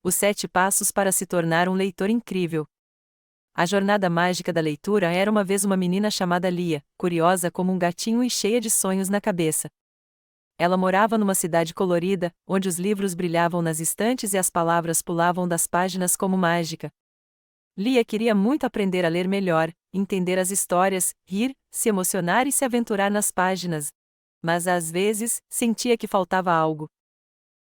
Os 7 passos para se tornar um leitor incrível. A jornada mágica da leitura era uma vez uma menina chamada Lia, curiosa como um gatinho e cheia de sonhos na cabeça. Ela morava numa cidade colorida, onde os livros brilhavam nas estantes e as palavras pulavam das páginas como mágica. Lia queria muito aprender a ler melhor, entender as histórias, rir, se emocionar e se aventurar nas páginas. Mas às vezes, sentia que faltava algo.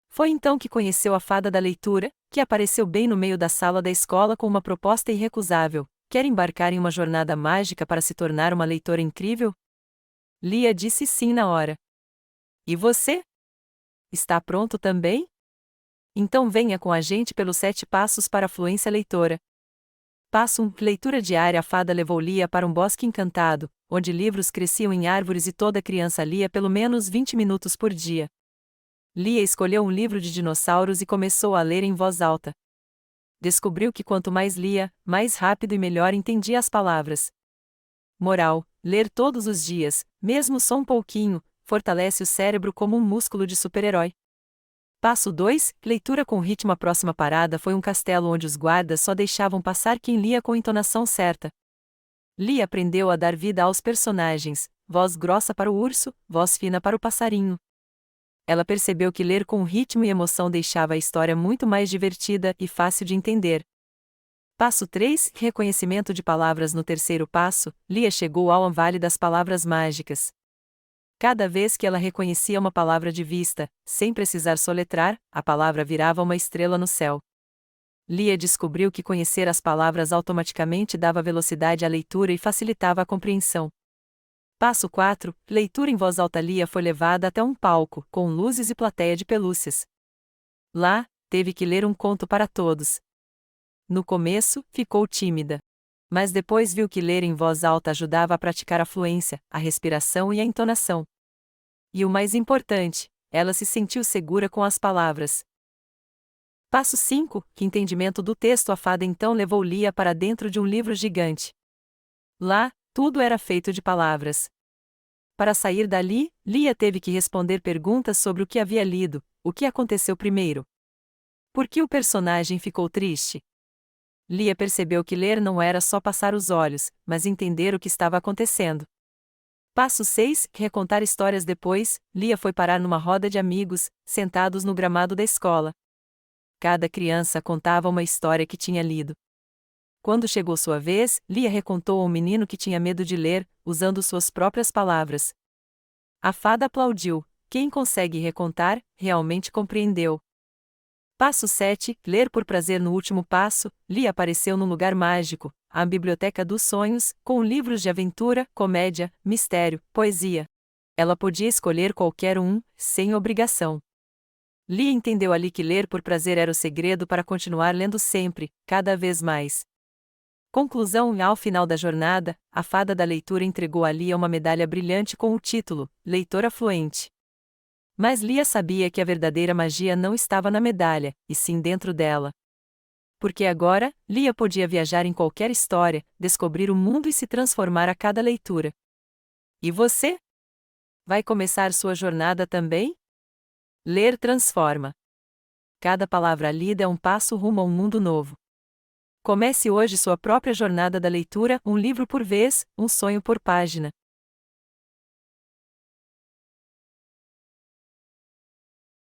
Foi então que conheceu a fada da leitura, que apareceu bem no meio da sala da escola com uma proposta irrecusável: quer embarcar em uma jornada mágica para se tornar uma leitora incrível? Lia disse sim na hora. E você? Está pronto também? Então venha com a gente pelos 7 passos para a fluência leitora. Passo 1. Leitura diária. A fada levou Lia para um bosque encantado, onde livros cresciam em árvores e toda criança lia pelo menos 20 minutos por dia. Lia escolheu um livro de dinossauros e começou a ler em voz alta. Descobriu que quanto mais lia, mais rápido e melhor entendia as palavras. Moral: ler todos os dias, mesmo só um pouquinho, fortalece o cérebro como um músculo de super-herói. Passo 2. Leitura com ritmo. A próxima parada foi um castelo onde os guardas só deixavam passar quem lia com a entonação certa. Lia aprendeu a dar vida aos personagens, voz grossa para o urso, voz fina para o passarinho. Ela percebeu que ler com ritmo e emoção deixava a história muito mais divertida e fácil de entender. Passo 3. Reconhecimento de palavras. No terceiro passo, Lia chegou ao vale das palavras mágicas. Cada vez que ela reconhecia uma palavra de vista, sem precisar soletrar, a palavra virava uma estrela no céu. Lia descobriu que conhecer as palavras automaticamente dava velocidade à leitura e facilitava a compreensão. Passo 4. Leitura em voz alta. Lia foi levada até um palco, com luzes e plateia de pelúcias. Lá, teve que ler um conto para todos. No começo, ficou tímida. Mas depois viu que ler em voz alta ajudava a praticar a fluência, a respiração e a entonação. E o mais importante, ela se sentiu segura com as palavras. Passo 5. Entendimento do texto. A fada então levou Lia para dentro de um livro gigante. Lá, tudo era feito de palavras. Para sair dali, Lia teve que responder perguntas sobre o que havia lido, o que aconteceu primeiro. Por que o personagem ficou triste? Lia percebeu que ler não era só passar os olhos, mas entender o que estava acontecendo. Passo 6. Recontar histórias. Depois, Lia foi parar numa roda de amigos, sentados no gramado da escola. Cada criança contava uma história que tinha lido. Quando chegou sua vez, Lia recontou ao menino que tinha medo de ler, usando suas próprias palavras. A fada aplaudiu. Quem consegue recontar, realmente compreendeu. Passo 7. Ler por prazer. No último passo, Lia apareceu num lugar mágico, a Biblioteca dos Sonhos, com livros de aventura, comédia, mistério, poesia. Ela podia escolher qualquer um, sem obrigação. Lia entendeu ali que ler por prazer era o segredo para continuar lendo sempre, cada vez mais. Conclusão: ao final da jornada, a fada da leitura entregou a Lia uma medalha brilhante com o título, Leitora Fluente. Mas Lia sabia que a verdadeira magia não estava na medalha, e sim dentro dela. Porque agora, Lia podia viajar em qualquer história, descobrir o mundo e se transformar a cada leitura. E você? Vai começar sua jornada também? Ler transforma. Cada palavra lida é um passo rumo a um mundo novo. Comece hoje sua própria jornada da leitura, um livro por vez, um sonho por página.